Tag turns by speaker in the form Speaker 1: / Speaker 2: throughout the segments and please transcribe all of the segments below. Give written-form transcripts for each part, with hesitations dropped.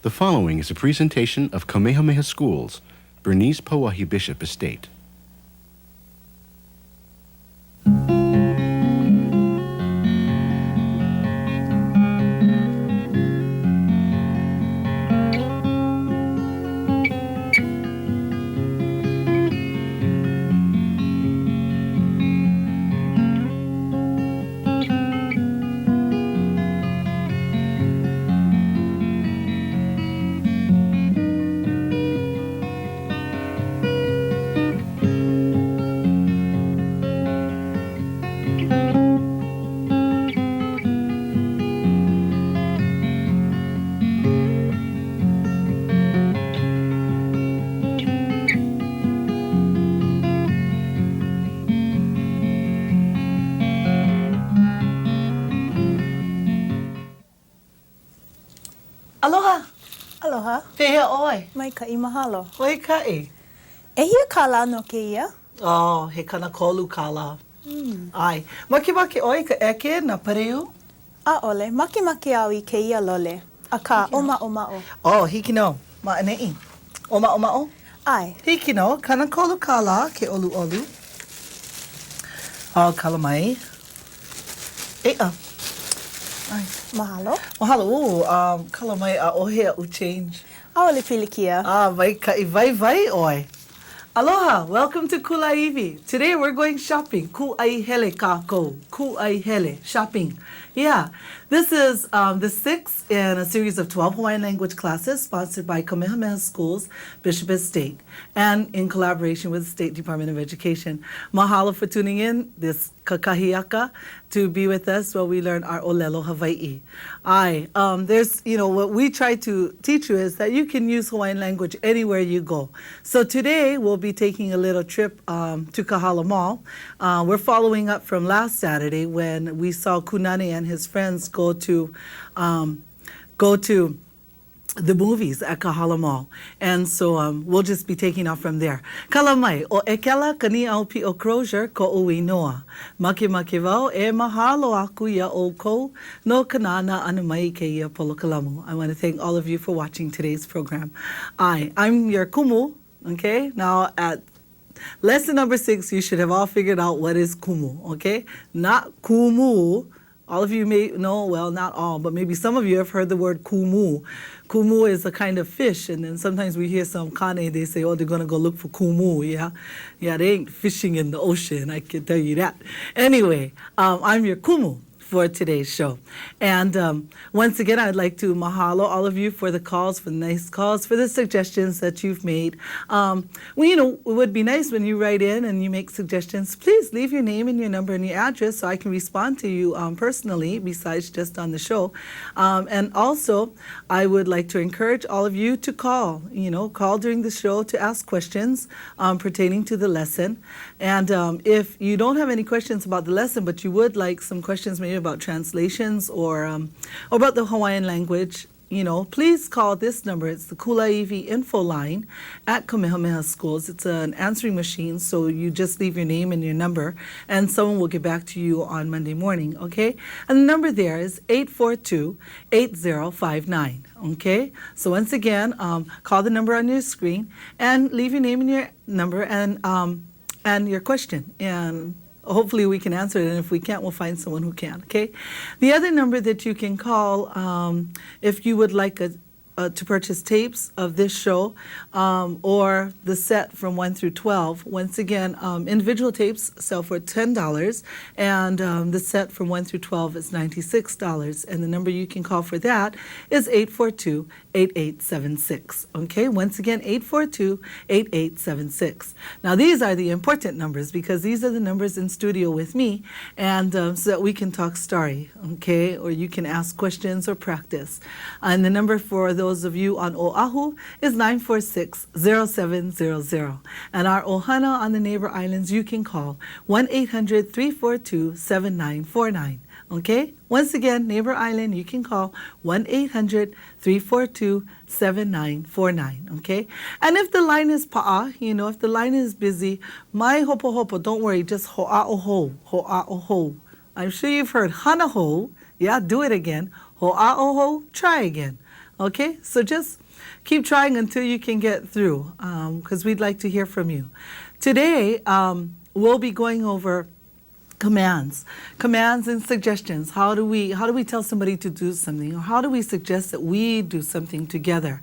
Speaker 1: The following is a presentation of Kamehameha Schools, Bernice Pauahi Bishop Estate.
Speaker 2: Aloha.
Speaker 3: Aloha.
Speaker 2: Pehea oi.
Speaker 3: Mai ka'i mahalo.
Speaker 2: Oi kai.
Speaker 3: E hia kala no ke ia?
Speaker 2: Oh, he kana kolu kala. Ai. Maki oi ka eke na pareu.
Speaker 3: A ole, maki au I ke ia lole. A ka oma o.
Speaker 2: Oh, hiki no. Ma anei. Oma o.
Speaker 3: Ai.
Speaker 2: Hiki no. Kana kolu kala ke olu. Oh, kala mai. Ai.
Speaker 3: Mahalo.
Speaker 2: Mahalo. Kala mai a ohea u change.
Speaker 3: A ole pilikia.
Speaker 2: Vai kai vai oi. Aloha, welcome to Kulāiwi. Today we're going shopping. Ku'ai kako. Ku'ai shopping. Yeah, this is the sixth in a series of 12 Hawaiian language classes sponsored by Kamehameha Schools, Bishop Estate, and in collaboration with the State Department of Education. Mahalo for tuning in this kakahiaka to be with us while we learn our Olelo Hawaii. There's, what we try to teach you is that you can use Hawaiian language anywhere you go. So today we'll be taking a little trip to Kahala Mall. We're following up from last Saturday when we saw Kunani and his friends go to the movies at Kahala Mall. And so we'll just be taking off from there. Kalamai, o ekela kani au pi o crozier ko ui noa. Make vau e mahalo aku ia o ko no kanana anu mai ke ia polokalamu. I want to thank all of you for watching today's program. I'm your kumu, okay? Now at lesson number 6, you should have all figured out what is kumu, okay? Not kumu. All of you may know, well, not all, but maybe some of you have heard the word kumu. Kumu is a kind of fish, and then sometimes we hear some kane, they say, oh, they're going to go look for kumu, yeah? Yeah, they ain't fishing in the ocean, I can tell you that. Anyway, I'm your kumu for today's show. And once again, I'd like to mahalo all of you for the calls, for the nice calls, for the suggestions that you've made. It would be nice when you write in and you make suggestions. Please leave your name and your number and your address so I can respond to you personally, besides just on the show. And also, I would like to encourage all of you to call during the show to ask questions pertaining to the lesson. And if you don't have any questions about the lesson, but you would like some questions maybe about translations or about the Hawaiian language, please call this number. It's the Kulāiwi info line at Kamehameha Schools. It's an answering machine, so you just leave your name and your number, and someone will get back to you on Monday morning, okay? And the number there is 842-8059, okay? So once again, call the number on your screen and leave your name and your number and your question, and hopefully we can answer it, and if we can't, we'll find someone who can, okay? The other number that you can call if you would like to purchase tapes of this show or the set from 1 through 12. Once again, individual tapes sell for $10, and the set from 1 through 12 is $96. And the number you can call for that is 842-8876. Okay, once again, 842-8876. Now, these are the important numbers because these are the numbers in studio with me, and so that we can talk story, okay, or you can ask questions or practice. And the number for those of you on Oahu is 946-0700. And our Ohana on the neighbor islands, you can call 1-800-342-7949. Okay? Once again, neighbor island, you can call 1-800-342-7949. Okay? And if the line is pa'a, if the line is busy, mai hopo, don't worry, just ho'a'oho. I'm sure you've heard hana ho. Yeah, do it again. Ho'a'oho, try again. Okay, so just keep trying until you can get through, because we'd like to hear from you. Today, we'll be going over commands and suggestions. How do we tell somebody to do something, or how do we suggest that we do something together?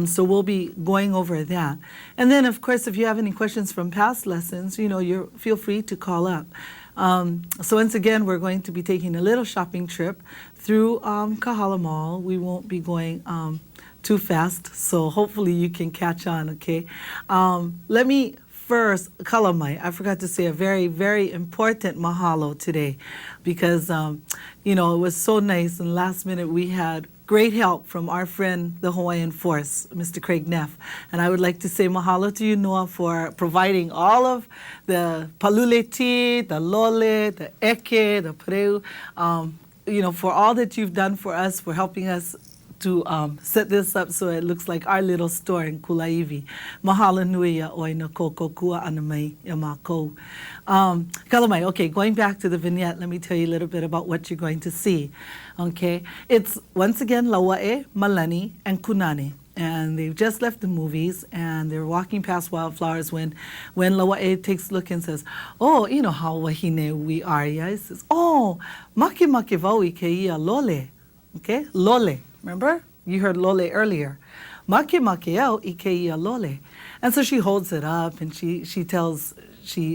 Speaker 2: So we'll be going over that. And then, of course, if you have any questions from past lessons, feel free to call up. So once again, we're going to be taking a little shopping trip through Kahala Mall. We won't be going too fast, so hopefully you can catch on, okay? Let me first, Kalamai, I forgot to say a very, very important mahalo today, because, it was so nice, and last minute we had great help from our friend, the Hawaiian Force, Mr. Craig Neff. And I would like to say mahalo to you, Noah, for providing all of the paluleti, the lole, the eke, the preu, for all that you've done for us, for helping us to set this up so it looks like our little store in Kulāiwi. Mahalo nui ya oi na kokokua ana mai ya mākou. Kalamai, okay, going back to the vignette, let me tell you a little bit about what you're going to see. Okay, it's once again Lauae, Malani, and Kunane. And they've just left the movies, and they're walking past Wildflowers when Lauae takes a look and says, oh, you know how wahine we are, yeah? He says, oh, make vau I ke ia lole. Okay, lole. Remember? You heard lole earlier. Make au I ke ia lole. And so she holds it up, and she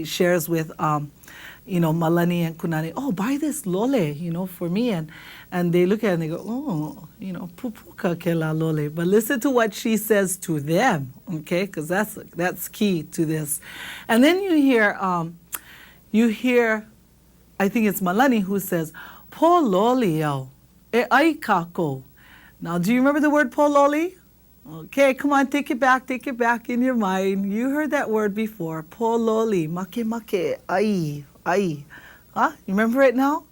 Speaker 2: shares with Malani and Kunane, oh, buy this lole, for me. And they look at it and they go, oh, pupuka ke la lole. But listen to what she says to them, okay? Because that's key to this. And then you hear, I think it's Malani who says, po loli au, e ai kako. Now, do you remember the word pololi? Okay, come on, take it back in your mind. You heard that word before, pololi, make, ai. Huh? You remember it now?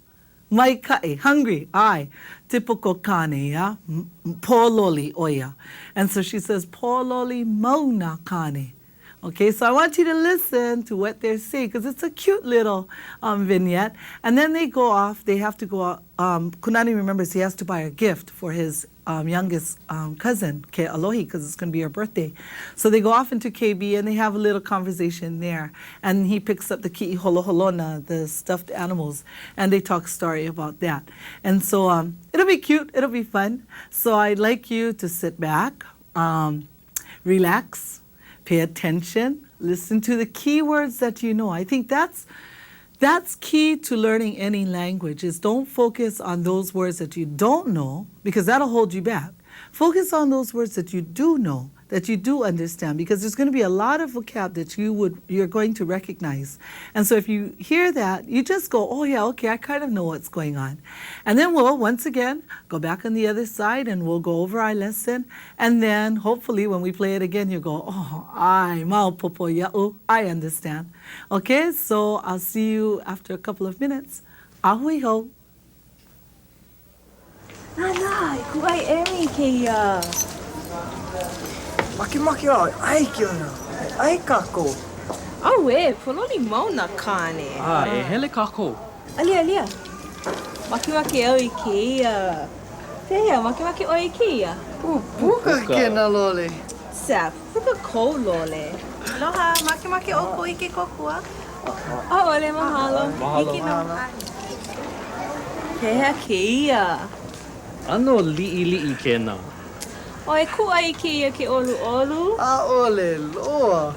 Speaker 2: Mai kae, hungry, ai. Tipoko kane, ya, pololi oya. And so she says, pololi mauna kane. Okay, so I want you to listen to what they're saying, because it's a cute little vignette. And then they go off, they have to go, Kunani remembers he has to buy a gift for his youngest cousin, Ke Alohi, because it's going to be her birthday. So they go off into KB and they have a little conversation there. And he picks up the ki'i holoholona, the stuffed animals, and they talk story about that. And so it'll be cute, it'll be fun. So I'd like you to sit back, relax, pay attention, listen to the key words that you know. I think that's key to learning any language, is don't focus on those words that you don't know, because that'll hold you back. Focus on those words that you do know, that you do understand, because there's going to be a lot of vocab that you're going to recognize. And so if you hear that, you just go, oh yeah, okay, I kind of know what's going on. And then we'll, once again, go back on the other side and we'll go over our lesson. And then hopefully when we play it again, you go, oh, ai, mau popo ya'u, I understand. Okay, so I'll see you after a couple of minutes. Ahui ho.
Speaker 4: Nana, kuai eri ke Make au, ai ki ona, ai kako.
Speaker 5: Au e, pololi mauna kane.
Speaker 6: E hele kako.
Speaker 5: Alia. Make au I ke ia. Pehea, make au I ke ia.
Speaker 4: Puka ke na lole.
Speaker 5: Sa, puka kou lole.
Speaker 3: Aloha, make o ko ike kokua.
Speaker 5: Oh, ole mahalo.
Speaker 6: Mahalo.
Speaker 5: Hiki no. Pehea ke ia.
Speaker 6: Ano li'i kena.
Speaker 5: O e kuai ke ia ke olu.
Speaker 4: A ole loa.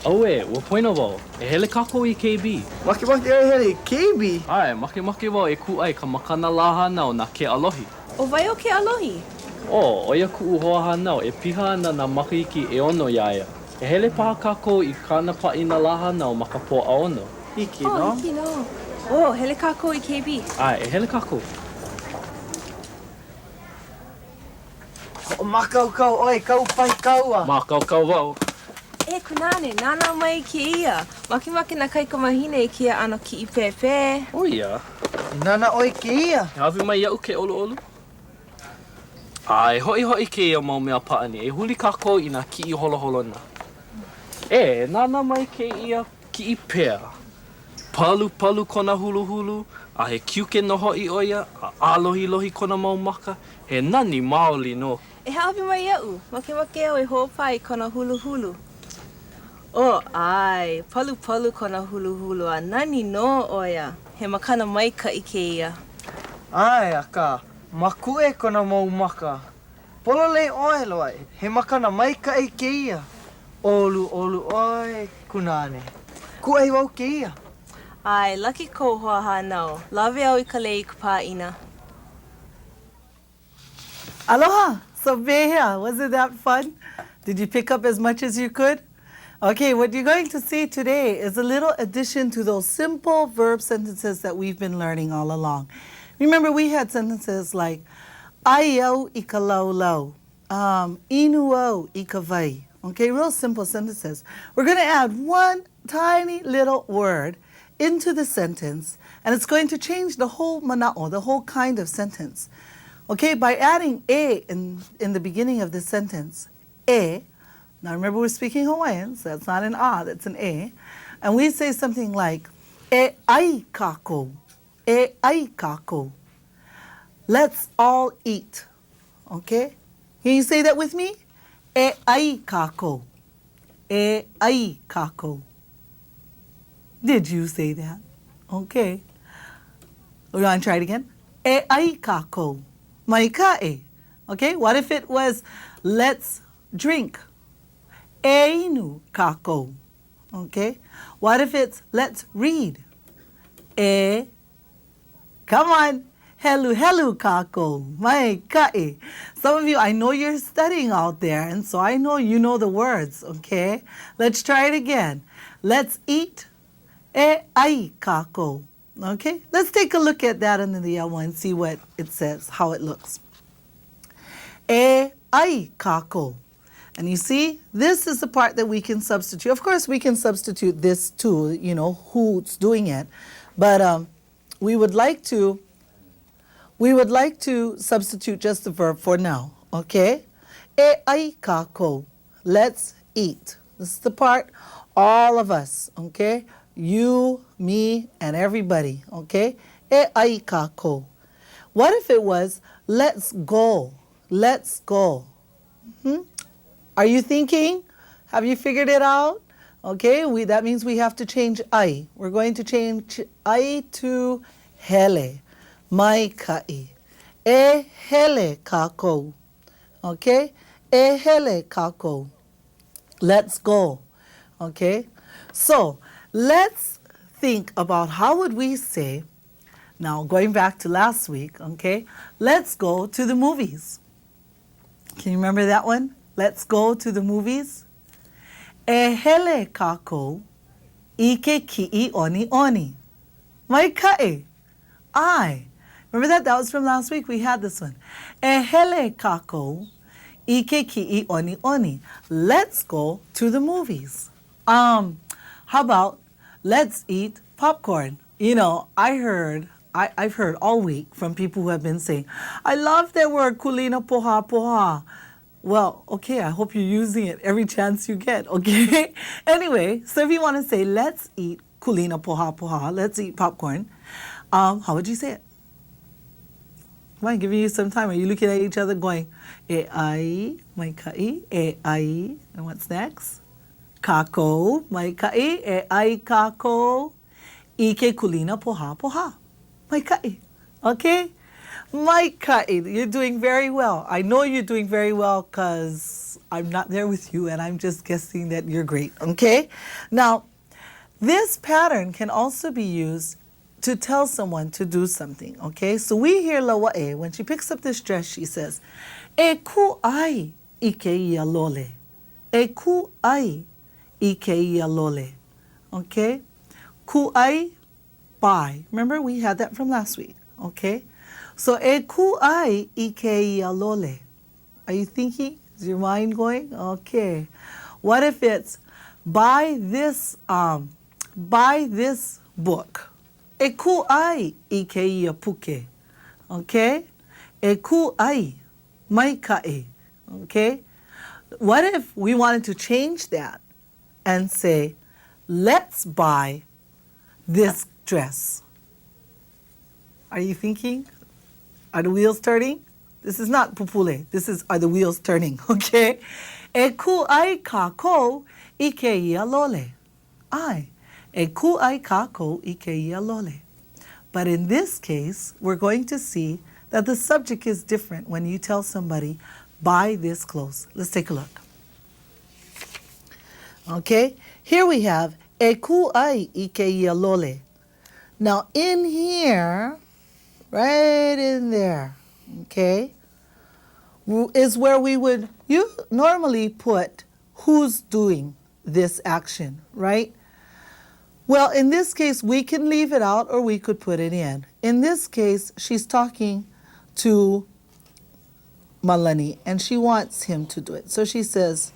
Speaker 6: Aue, ua poina wau. E hele kako I KB.
Speaker 4: Make ai hele KB.
Speaker 6: Ai, make wau e ku'ai ka makana laha nau na ke alohi.
Speaker 5: O vai o ke alohi.
Speaker 6: O ia ku'u hoa nau e piha ana na makahiki e ono iaia. E hele paha kako I kana pa'ina laha nau ma ka po aono.
Speaker 4: Hiki no.
Speaker 5: Hiki no. O, hele kako I KB.
Speaker 6: Ai, e hele kako.
Speaker 4: O makau, oi, kau pai kaua.
Speaker 6: Ma kau wau.
Speaker 5: E kunane, nana mai ke ia. Make na kai ka mahine ke ia ano ki I pepe.
Speaker 6: O ia.
Speaker 4: Nana oi ke ia.
Speaker 6: E hawi mai iau ke olu. Ai, hoi ke ia mau mea pa'ani. E huli kako I na ki'i holoholona. E, nana mai ke ia ki'i pea. palu palu kona hulu hulu, a he kiuke no ho'i oia, a alohi lohi kona mau maka, he nani maoli no.
Speaker 5: E haopi mai ia'u, makemake au e ho'opai kona hulu hulu. O ai, palu palu kona hulu hulu a nani no oia. He makana maika'i kēia.
Speaker 4: Ai, aka, makue kona mau maka. Pololei oe loai, he makana maika'i kēia. Olu olu oi, kunane. Ku'ei wau kēia.
Speaker 5: Ai, laki kou hoa hānau. Lawe au I ka lei I ka pā'ina.
Speaker 2: Aloha! So Behia, wasn't that fun? Did you pick up as much as you could? Okay, what you're going to see today is a little addition to those simple verb sentences that we've been learning all along. Remember, we had sentences like Aiau I ka laulau, Inuau I ka vai. Okay, real simple sentences. We're going to add one tiny little word into the sentence, and it's going to change the whole mana'o, the whole kind of sentence. Okay, by adding e in the beginning of this sentence, e. Now remember, we're speaking Hawaiian, so that's not an a, that's an e. And we say something like, e ai kako, e ai kako. Let's all eat. Okay? Can you say that with me? E ai kako, e ai kako. Did you say that? Okay. We're going to try it again. E ai kako, mai kae. Okay, what if it was, let's drink? E inu kako. Okay, what if it's, let's read? E, come on. Helu helu kako, mai kae. Some of you, I know you're studying out there, and so I know you know the words, okay? Let's try it again. Let's eat. E ai kako. Okay, let's take a look at that under the L1 and see what it says, how it looks. E ai kako. And you see, this is the part that we can substitute. Of course, we can substitute this too, you know, who's doing it. But we would like to substitute just the verb for now, okay? E ai kako. Let's eat. This is the part, all of us, okay? You, me, and everybody, okay? E ai kako. What if it was, let's go, let's go? Are you thinking? Have you figured it out? Okay, that means we have to change ai. We're going to change ai to hele, mai kai. E hele kako. Okay? E hele kako. Let's go. Okay? So, let's think about how would we say, now going back to last week, okay? Let's go to the movies. Can you remember that one? Let's go to the movies. E hele kako ike ki'i oni oni. Mai kae. I. Remember that? That was from last week. We had this one. E hele kako ike ki'i oni oni. Let's go to the movies. How about let's eat popcorn? You know, I've heard all week from people who have been saying, I love that word kulina poha poha. Well, okay, I hope you're using it every chance you get, okay? Anyway, so if you want to say, let's eat kulina poha poha, let's eat popcorn, how would you say it? Come on, giving you some time. Are you looking at each other going, e ai, mai kai, e ai, and what's next? Kako, mai kai, e ai kako, ike kulina poha poha, mai kai, okay? Mai kai, you're doing very well. I know you're doing very well because I'm not there with you and I'm just guessing that you're great, okay? Now, this pattern can also be used to tell someone to do something, okay? So we hear Lawa'e, when she picks up this dress, she says, E ku ai ike ia lole. E ku ai ike ia lole, okay? Ku ai, buy. Remember, we had that from last week, okay? So, e ku ai ike ia lole. Are you thinking? Is your mind going? Okay. What if it's buy this book? E ku ai ike ia puke. Okay? E ku ai mai kae. Okay? What if we wanted to change that and say, let's buy this dress? Are you thinking? Are the wheels turning? This is not pupule. This is, are the wheels turning, okay? E ku'ai kākou I ke ia lole. Ai. E ku'ai kākou I ke ia lole. But in this case, we're going to see that the subject is different when you tell somebody, buy this clothes. Let's take a look. Okay, here we have e ku'ai I ke ia lole. Now in here, right in there, okay, is where we would normally put who's doing this action, right? Well, in this case, we can leave it out or we could put it in. In this case, she's talking to Malani and she wants him to do it. So she says,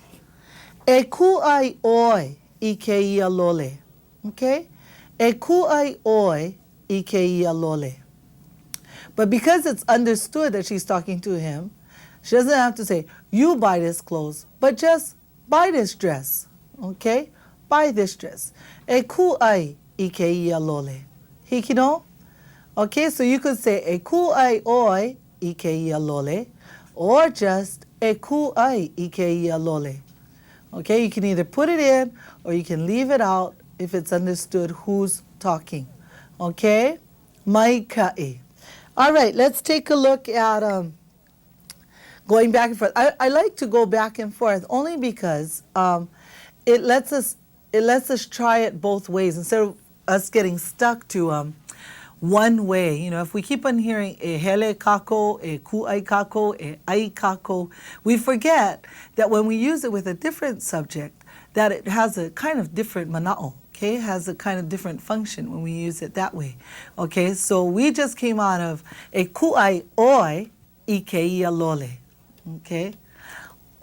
Speaker 2: e ku'ai oi I ke ia lole. Okay? E ku'ai oi I ke ia lole. But because it's understood that she's talking to him, she doesn't have to say, you buy this clothes, but just buy this dress. Okay? Buy this dress. E ku'ai I ke ia lole. Hikino? Okay, so you could say e ku'ai oi I ke ia lole, or just e ku'ai I ke ia lole. Okay, you can either put it in or you can leave it out if it's understood who's talking. Okay? Mai ka'i. All right, let's take a look at going back and forth. I like to go back and forth only because it lets us try it both ways instead of us getting stuck to one way. You know, if we keep on hearing e hele kako, e ku'ai kako, e ai kako, we forget that when we use it with a different subject, that it has a kind of different mana'o. Okay, has a kind of different function when we use it that way. Okay, so we just came out of e ku'ai oi I ke ia lole. Okay,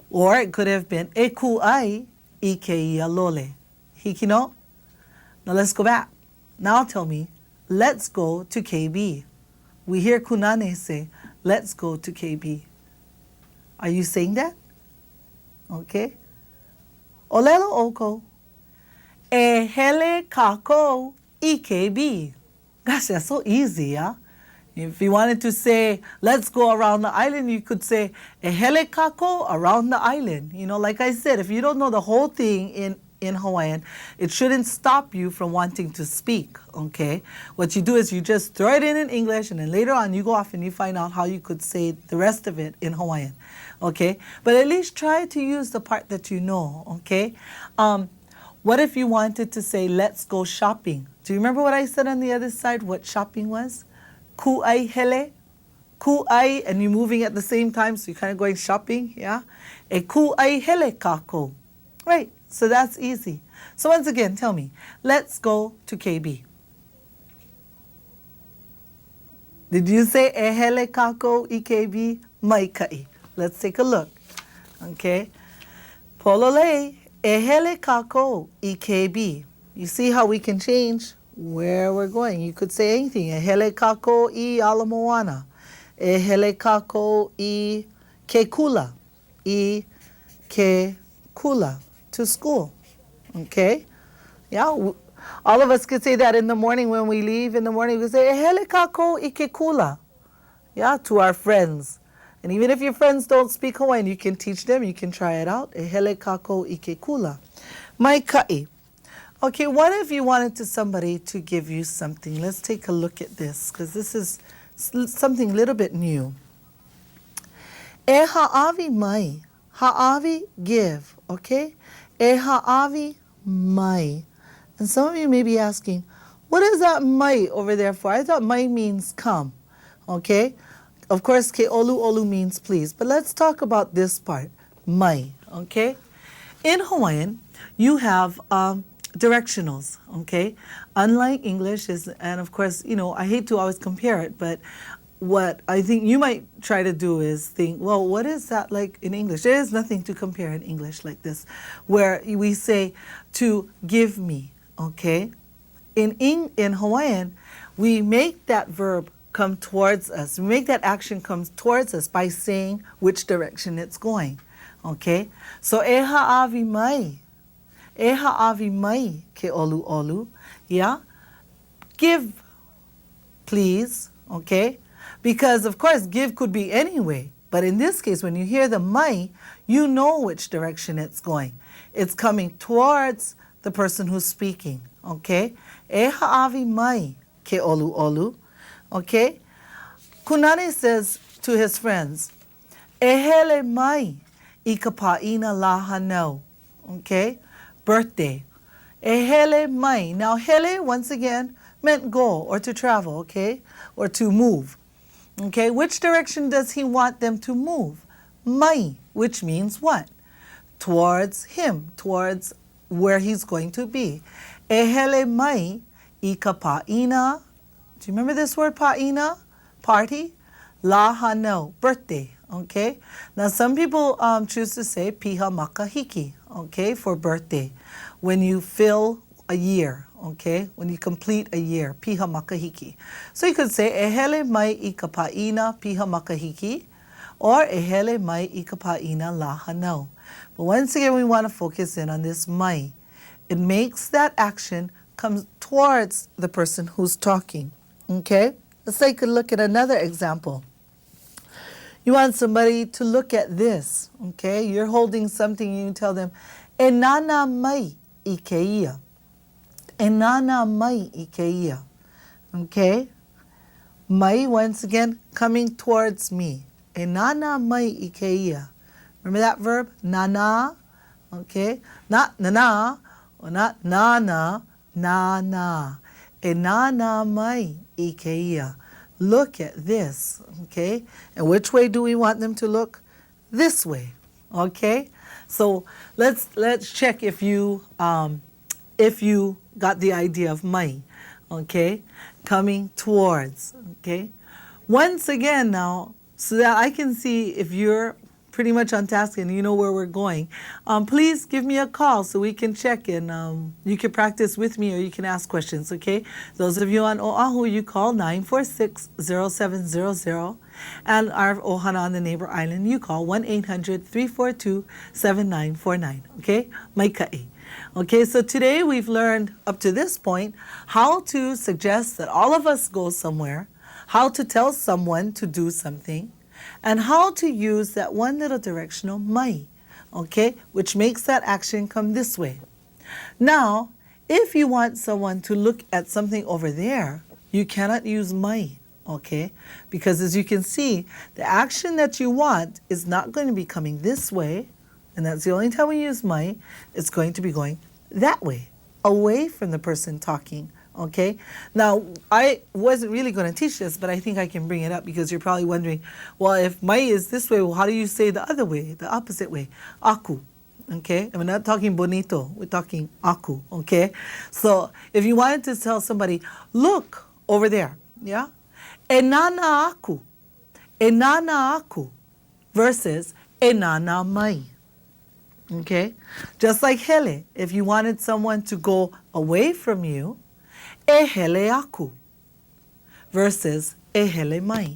Speaker 2: or it could have been e ku'ai I ke ia lole. Hikino? Now let's go back. Now tell me, let's go to KB. We hear Kunane say, let's go to KB. Are you saying that? Okay. Olelo oko. E hele kako I KB. Gosh, that's so easy, yeah? If you wanted to say, let's go around the island, you could say, e hele kako around the island. You know, like I said, if you don't know the whole thing in Hawaiian, it shouldn't stop you from wanting to speak, okay? What you do is you just throw it in English, and then later on you go off and you find out how you could say the rest of it in Hawaiian, okay? But at least try to use the part that you know, okay? What if you wanted to say, let's go shopping? Do you remember what I said on the other side, what shopping was? Ku'ai hele, ku'ai, and you're moving at the same time, so you're kind of going shopping, yeah? E ku'ai hele kako. Right, so that's easy. So once again, tell me, let's go to KB. Did you say e hele kako I KB? Mai ka'i. Let's take a look. Okay. Polole, e hele kako I KB. You see how we can change where we're going. You could say anything. E hele kako I ala moana. E hele kako I ke kula. I ke kula. To school. Okay? Yeah, all of us could say that in the morning when we leave. In the morning, we could say, hele kako I ke kula. Yeah, to our friends. And even if your friends don't speak Hawaiian, you can teach them, you can try it out. E hele kako I ke kula. Mai ka'i. Okay, what if you wanted to somebody to give you something? Let's take a look at this, because this is something a little bit new. E ha'avi mai. Ha'avi, give, okay? E ha'avi mai. And some of you may be asking, what is that mai over there for? I thought mai means come, okay? Of course, ke olu means please. But let's talk about this part, mai, okay? In Hawaiian, you have directionals, okay? Unlike English, and of course, you know, I hate to always compare it, but what I think you might try to do is think, well, what is that like in English? There is nothing to compare in English like this, where we say to give me, okay? In Hawaiian, we make that verb come towards us. We make that action come towards us by saying which direction it's going, okay? So, e ha'avi mai. E ha'avi mai ke olu, yeah? give, please, okay? Because, of course, give could be any way. But in this case, when you hear the mai, you know which direction it's going. It's coming towards the person who's speaking, okay? E ha'awi mai ke olu olu, okay? Kunane says to his friends, e hele mai I ka pa'ina la hanau, okay? Birthday. E hele mai. Now, hele, once again, meant go or to travel, okay? Or to move. Okay, which direction does he want them to move? Mai, which means what? Towards him, towards where he's going to be. Ehele mai ika pa'ina. Do you remember this word pa'ina? Party. La hano, birthday. Okay. Now some people choose to say piha makahiki. Okay, for birthday, when you fill a year. Okay, when you complete a year, piha makahiki. So you could say ehele mai ika pa'ina piha makahiki, or ehele mai ika pa'ina la hano. But once again, we want to focus in on this mai. It makes that action come towards the person who's talking. Okay, let's take a look at another example. You want somebody to look at this. Okay, you're holding something and you tell them, enana mai ikeia. Enana mai ikeia. Okay? Mai, once again, coming towards me. Enana mai ikeia. Remember that verb? Nana. Okay? Not nana, or not nana, na. Enana mai ikeia. Look at this. Okay? And which way do we want them to look? This way. Okay? So let's check if you got the idea of mai, okay? Coming towards, okay? Once again now, so that I can see if you're pretty much on task and you know where we're going, please give me a call so we can check and you can practice with me or you can ask questions, okay? Those of you on Oahu, you call 946-0700, and our Ohana on the neighbor island, you call 1-800-342-7949, okay? Mai ka'i. Okay, so today we've learned up to this point how to suggest that all of us go somewhere, how to tell someone to do something, and how to use that one little directional mai, okay, which makes that action come this way. Now, if you want someone to look at something over there, you cannot use mai, okay, because as you can see, the action that you want is not going to be coming this way. And that's the only time we use mai. It's going to be going that way, away from the person talking, okay? Now, I wasn't really going to teach this, but I think I can bring it up because you're probably wondering, well, if mai is this way, well, how do you say the other way, the opposite way? Aku, okay? And we're not talking bonito, we're talking aku, okay? So if you wanted to tell somebody, look over there, yeah? Enana aku versus enana mai. Okay, just like hele, if you wanted someone to go away from you, e hele aku versus e hele mai.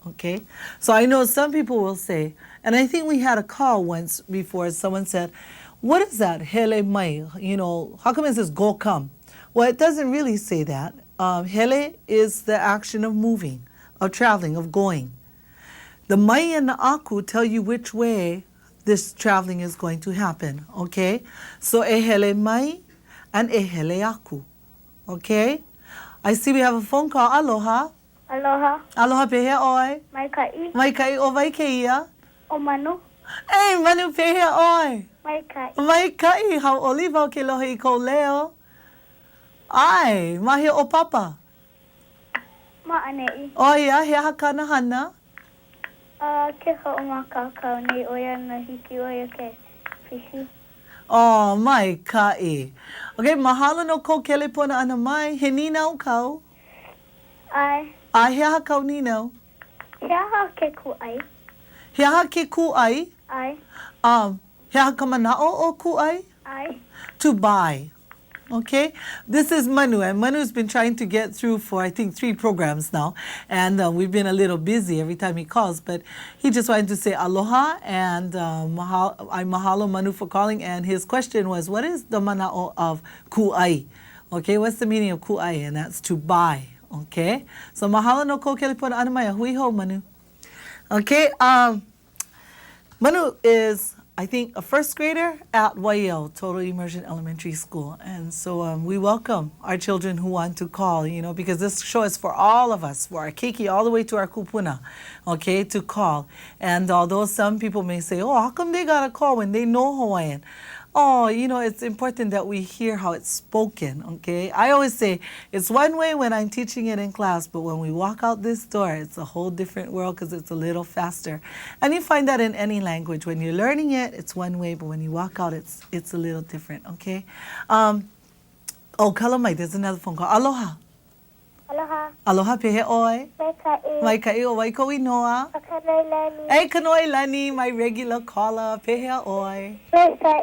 Speaker 2: Okay, so I know some people will say, and I think we had a call once before, someone said, what is that, hele mai? You know, how come it says go come? Well, it doesn't really say that. Hele is the action of moving, of traveling, of going. The mai and the aku tell you which way this traveling is going to happen, okay? So ehele mai and ehele aku, okay? I see we have a phone call. Aloha.
Speaker 7: Aloha.
Speaker 2: Aloha pehe oi.
Speaker 7: Mai ka'i.
Speaker 2: Mai kai o vai keia.
Speaker 7: O manu.
Speaker 2: Hey, manu pehe oi.
Speaker 7: Mai ka'i.
Speaker 2: Mai kai, hau oliva ke lohe I ko leo. Ai, mahi o papa.
Speaker 7: Ma'ane'i.
Speaker 2: O ia, he haka na hana.
Speaker 7: Ke ka o makakau nei oia na hiki oia ke fishi.
Speaker 2: Oh, mai kai. Okay, mahalo no ko kele pona ana mai. He ninau kau.
Speaker 7: Ai.
Speaker 2: Ai, he aha kau ninau.
Speaker 7: He aha ke ku'ai.
Speaker 2: He aha ke ku'ai.
Speaker 7: Ai.
Speaker 2: He aha ka mana'o o ku'ai.
Speaker 7: Ai.
Speaker 2: To buy. Okay, this is Manu, and Manu's been trying to get through for I think 3 programs now, and we've been a little busy every time he calls, but he just wanted to say aloha and I mahalo Manu for calling, and his question was, what is the mana'o of ku'ai? Okay, what's the meaning of ku'ai? And that's to buy. Okay, so mahalo no ko kelipona anamaya hui ho Manu. Okay, Manu is, I think, a first grader at Waiel, Total Immersion Elementary School. And so we welcome our children who want to call, because this show is for all of us, for our keiki all the way to our kupuna, okay, to call. And although some people may say, oh, how come they got to call when they know Hawaiian? Oh, it's important that we hear how it's spoken, okay? I always say it's one way when I'm teaching it in class, but when we walk out this door, it's a whole different world because it's a little faster. And you find that in any language. When you're learning it, it's one way, but when you walk out, it's a little different, okay? Kalamai, there's another phone call. Aloha.
Speaker 7: Aloha.
Speaker 2: Aloha, pehe oi.
Speaker 7: Mai
Speaker 2: Kai o waiko inoa.
Speaker 7: Akanoilani.
Speaker 2: Hey, Kanoilani, my regular caller, pehe oi.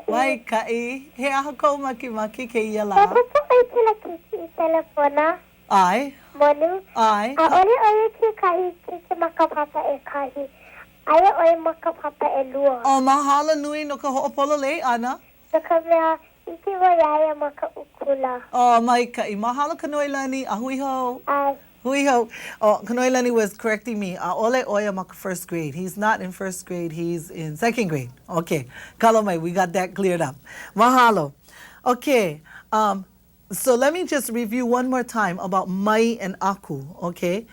Speaker 7: Mai
Speaker 2: Kai, he aha ko maki ke ia la.
Speaker 7: Papapo ai tila kiki telefona.
Speaker 2: Ai.
Speaker 7: Monu.
Speaker 2: Ai.
Speaker 7: A ole ki kai kiki makapapa e kahi. Aia oi makapapa e lua.
Speaker 2: O mahalo nui no ka ho'opolo lei, Ana.
Speaker 7: So ka mea iki wa yaya maka ukula.
Speaker 2: Oh, mai kai. Mahalo Kanoilani, ahui ho.
Speaker 7: Ai.
Speaker 2: Hui ho. Oh, Kanoilani was correcting me. Ole oia maka first grade. He's not in first grade. He's in second grade. Okay. Kalomai, we got that cleared up. Mahalo. Okay. So let me just review one more time about mai and aku. Okay.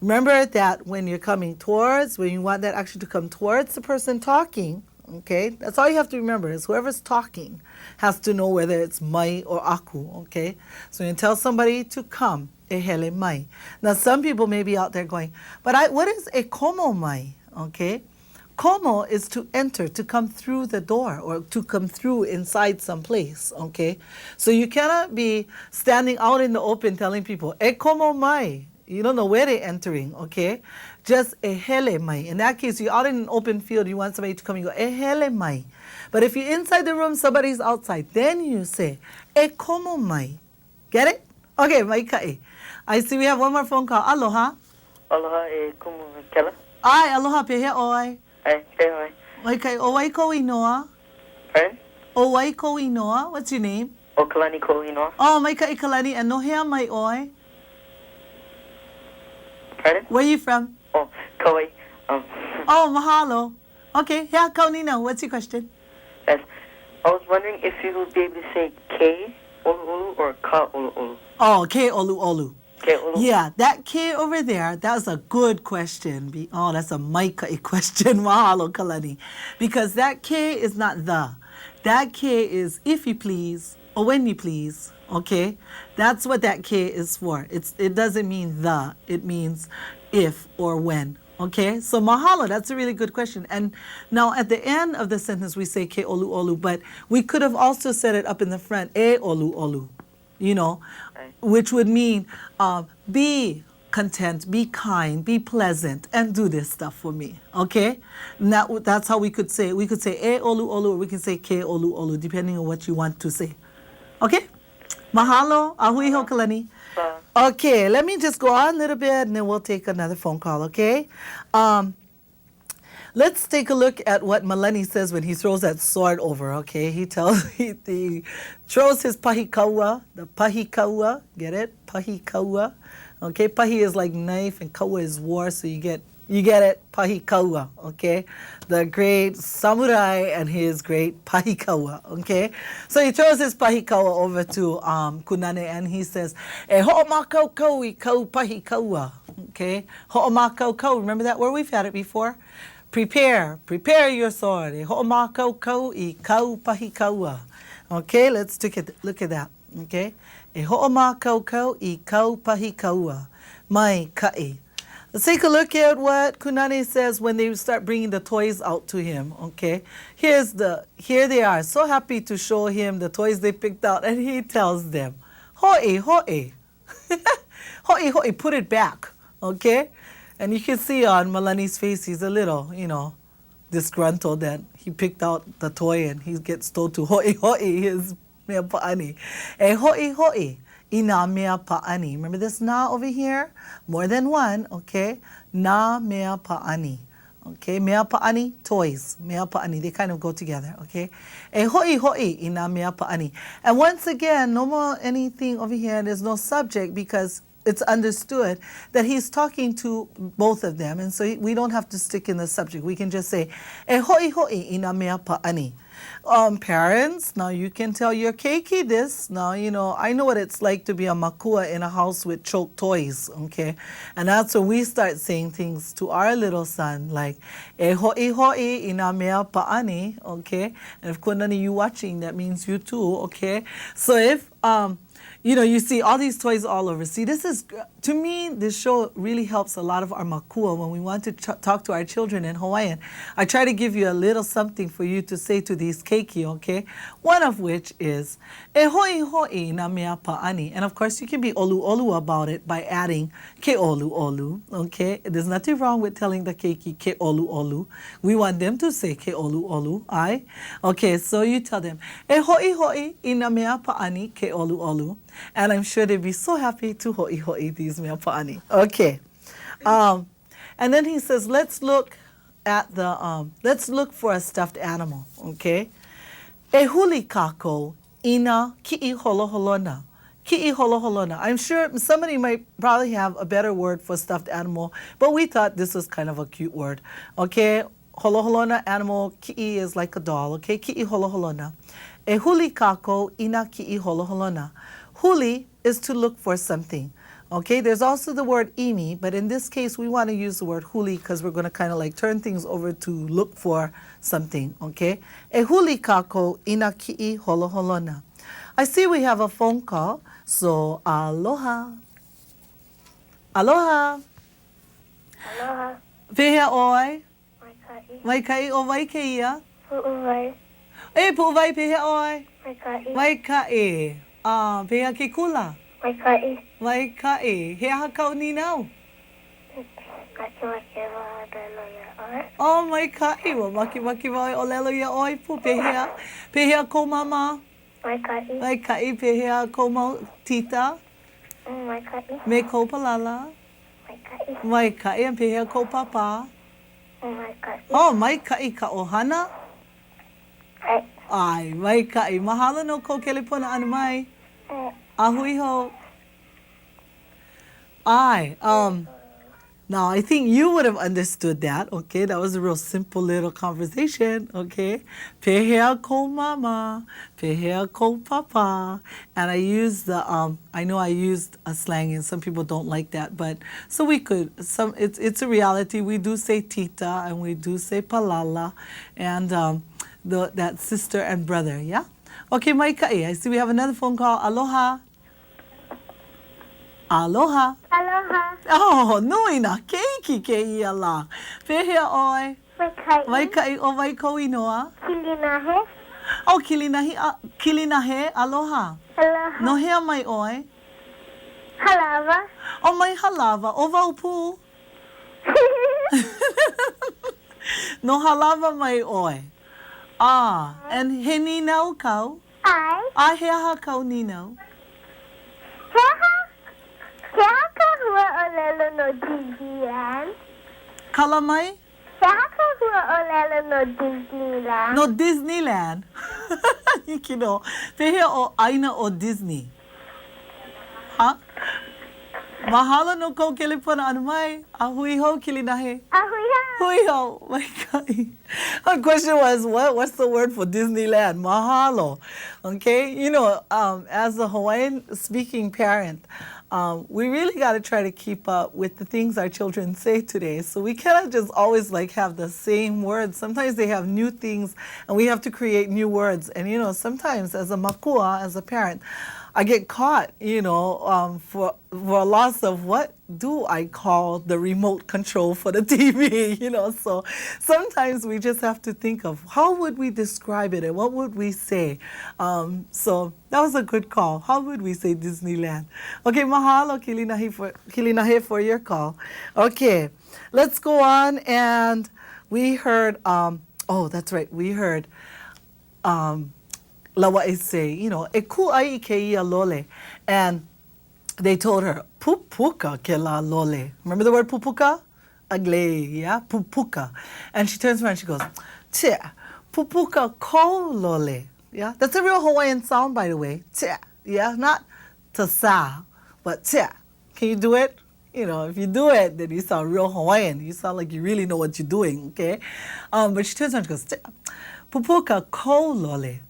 Speaker 2: Remember that when you're coming towards, when you want that action to come towards the person talking, okay, that's all you have to remember is whoever's talking has to know whether it's mai or aku, okay? So when you tell somebody to come, ehele mai. Now some people may be out there going, but what is a komo mai, okay? Komo is to enter, to come through the door or to come through inside some place, okay? So you cannot be standing out in the open telling people, e komo mai. You don't know where they're entering, okay? Just ehele mai. In that case, you're out in an open field, you want somebody to come, you go ehele mai. But if you're inside the room, somebody's outside, then you say e komo mai. Get it? Okay, mai kai. I see we have one more phone call. Aloha.
Speaker 8: Aloha e kumu kela.
Speaker 2: Ai, aloha pehe oi.
Speaker 8: Ai, te hoi.
Speaker 2: Mai kai, o waiko inoa.
Speaker 8: Pardon?
Speaker 2: O waiko inoa. What's your name?
Speaker 8: O Kalani ko inoa.
Speaker 2: Oh, mai kai kalani, and no hea mai oi.
Speaker 8: Pardon?
Speaker 2: Where are you from?
Speaker 8: Oh, Kauai.
Speaker 2: Oh, mahalo. Okay, hea kaunina. What's your question?
Speaker 8: Yes. I was wondering if you would be able to say K olu olu or Ka olu olu.
Speaker 2: Oh, ke olu olu.
Speaker 8: K olu.
Speaker 2: Yeah, that K over there, that's a good question. Oh, that's a Micah question. Mahalo, Kalani. Because that K is not the. That K is if you please or when you please. Okay? That's what that K is for. It doesn't mean the. It means if or when. Okay? So mahalo, that's a really good question. And now at the end of the sentence we say ke olu olu, but we could have also said it up in the front, e olu olu. Which would mean be content, be kind, be pleasant, and do this stuff for me. Okay? And that's how we could say it. We could say e olu olu, or we can say ke olu olu, depending on what you want to say. Okay? Mahalo, ahui ho kalani. Okay, let me just go on a little bit, and then we'll take another phone call, okay? Let's take a look at what Maleni says when he throws that sword over, okay? He throws his pahikaua, the pahikaua, get it? Pahikaua, okay? Pahi is like knife and kaua is war, so you get it, pahikaua, okay? The great samurai and his great pahikaua, okay? So he throws his pahikaua over to Kunane and he says, e ho'omakau kau I kau pahikaua, okay? Ho'omakau kau, remember that word? We've had it before. Prepare your sword. E ho'omakau kau I kau pahikaua. Okay, let's look at that, okay? E ho'omakau kau I kau pahikaua. Mai kai. Let's take a look at what Kunani says when they start bringing the toys out to him, okay? Here they are, so happy to show him the toys they picked out, and he tells them, ho'e, ho'e. Ho'e, ho'e, put it back, okay? And you can see on Malani's face, he's a little, disgruntled that he picked out the toy and he gets told to ho'e, ho'e, his mea pa'ani. E ho'e, ho'e. Ina mea pa'ani. Remember this na over here? More than one, okay? Na mea pa'ani. Okay, mea pa'ani, toys. Mea pa'ani, they kind of go together, okay? E ho'i ho'i ina mea pa'ani. And once again, no more anything over here, there's no subject because it's understood that he's talking to both of them. And so we don't have to stick in the subject. We can just say, e ho'i ho'i ina mea pa'ani. Parents, now you can tell your keiki this. Now, you know, I know what it's like to be a makua in a house with choke toys, okay? And that's when we start saying things to our little son, like, e ho'i ho'i ina mea pa'ani, okay? And if kunani you watching, that means you too, okay? So if, you know, you see all these toys all over. See, this is, to me, this show really helps a lot of our makua when we want to talk to our children in Hawaiian. I try to give you a little something for you to say to these keiki, okay? One of which is, e ho'i ho'i na mea pa'ani. And of course, you can be olu olu about it by adding ke olu olu, okay? There's nothing wrong with telling the keiki ke olu olu. We want them to say ke olu olu, ai? Okay, so you tell them, e ho'i ho'i ina mea pa'ani ke olu olu. And I'm sure they'd be so happy to ho'i ho'i these mea pa'ani. Okay. And then he says, let's look at the, let's look for a stuffed animal, okay? E huli kako ina ki'i holoholona. Ki'i holoholona. I'm sure somebody might probably have a better word for stuffed animal, but we thought this was kind of a cute word, okay? Holoholona, animal, ki'i is like a doll, okay? Ki'i holoholona. E huli kako ina ki'i holoholona. Huli is to look for something. Okay, there's also the word imi, but in this case we want to use the word huli because we're going to kind of like turn things over to look for something. Okay, e huli kako ina ki'i holoholona. I see we have a phone call, so aloha. Aloha.
Speaker 7: Aloha.
Speaker 2: Pehea oi.
Speaker 7: Maikai.
Speaker 2: Waikai o waikeia.
Speaker 7: Pu'uwai.
Speaker 2: E pu'uwai pehea oi.
Speaker 7: Maikai.
Speaker 2: Waikai. Pehea ke kula.
Speaker 7: Maikai.
Speaker 2: Waikai. He aha kau ni nau.
Speaker 7: Maki maki wa lelo ia oi.
Speaker 2: Oh, maikai. Wa maki maki wa o lelo ia oi pu pehea. Pehea ko mama.
Speaker 7: Maikai.
Speaker 2: Waikai pehea ko mau tita.
Speaker 7: Maikai.
Speaker 2: Me ko palala.
Speaker 7: Maikai.
Speaker 2: Waikai and pehea ko papa.
Speaker 7: Maikai.
Speaker 2: Oh, maikai ka ohana.
Speaker 7: Ai.
Speaker 2: Ai, maikai. Mahalo no ko kelepona anu mai. Ahui ho. Ai, now I think you would have understood that, okay? That was a real simple little conversation, okay? Pehea ko mama, pehea ko papa. And I used the, I know I used a slang and some people don't like that, but so we could, it's a reality. We do say tita and we do say palala and that sister and brother, yeah? Okay, Maikai, I see we have another phone call. Aloha. Aloha.
Speaker 7: Aloha.
Speaker 2: Oh, nui na keiki ke ia la. Pehea oi.
Speaker 7: Maikai.
Speaker 2: Waikai o waiko inoa.
Speaker 7: Kilinahe.
Speaker 2: Oh, kilinahe, aloha.
Speaker 7: Aloha.
Speaker 2: No hea mai oi.
Speaker 7: Halava.
Speaker 2: O mai halava, o waupu. No halava mai oi. And he ni nau kau.
Speaker 7: Ai.
Speaker 2: He aha kau ni nau.
Speaker 7: Keha ka hua o lelo no Disneyland.
Speaker 2: Kala mai?
Speaker 7: Keha ka hua o lelo no Disneyland.
Speaker 2: No, Disneyland. Kino, pehea o aina o Disney. Ha? Mahalo no ko kelepona anu mai. Ahui ho kilinahe.
Speaker 7: Ahui ha.
Speaker 2: Hui ho. My God. My question was, what's the word for Disneyland? Mahalo. Okay? You know, as a Hawaiian speaking parent, we really got to try to keep up with the things our children say today. So we cannot just always like have the same words. Sometimes they have new things and we have to create new words. And you know, sometimes as a makua, as a parent, I get caught, you know, for a loss of what do I call the remote control for the TV, you know. So sometimes we just have to think of how would we describe it and what would we say. So that was a good call. How would we say Disneyland? Okay, mahalo Kilinahe for your call. Okay, let's go on. And we heard, oh, that's right, we heard, Lawa is say, you know, e ku'ai ke ia lole. And they told her, pupuka ke la lole. Remember the word pupuka? ugly, yeah, pupuka. And she turns around and she goes, tia, pupuka kolole. Yeah, that's a real Hawaiian sound, by the way. Tia, yeah, not tasa, but tia. Can you do it? You know, if you do it, then you sound real Hawaiian. You sound like you really know what you're doing, okay? But she turns around and she goes, tia, pupuka kolole.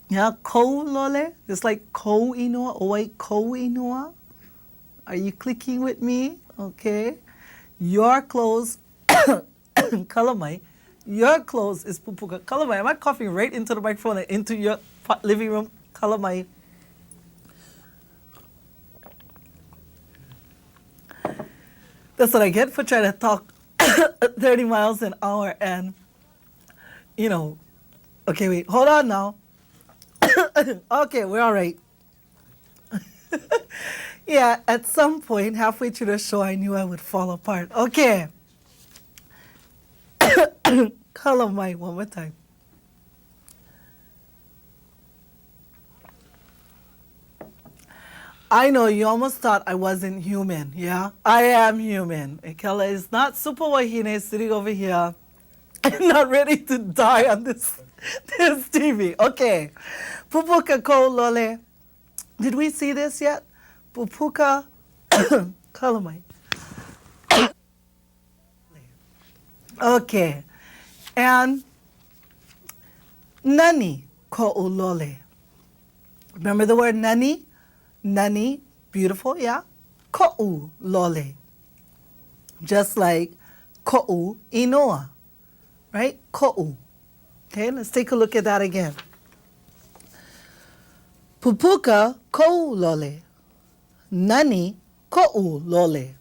Speaker 2: Yeah, kolole, just like ko inoa, oi ko inoa. Are you clicking with me? Okay. Your clothes, kalamai, your clothes is pupuka. Kalamai, am I coughing right into the microphone and into your living room? Kalamai. That's what I get for trying to talk 30 miles an hour and, you know, okay, wait, hold on now. Okay, we're all right. Yeah, at some point, halfway through the show, I knew I would fall apart. Okay. Color mic one more time. I know you almost thought I wasn't human, yeah? I am human. Ekela is not super wahine sitting over here. I'm not ready to die on this TV. Okay. Pupuka ko lole. Did we see this yet? Pupuka kalamai. Okay. And nani ko ulole. Remember the word nani? Nani, beautiful, yeah? Ko'u lole. Just like ko'u inoa, right? Ko'u. Okay, let's take a look at that again. Pupuka ko'u lole. Nani ko'u lole.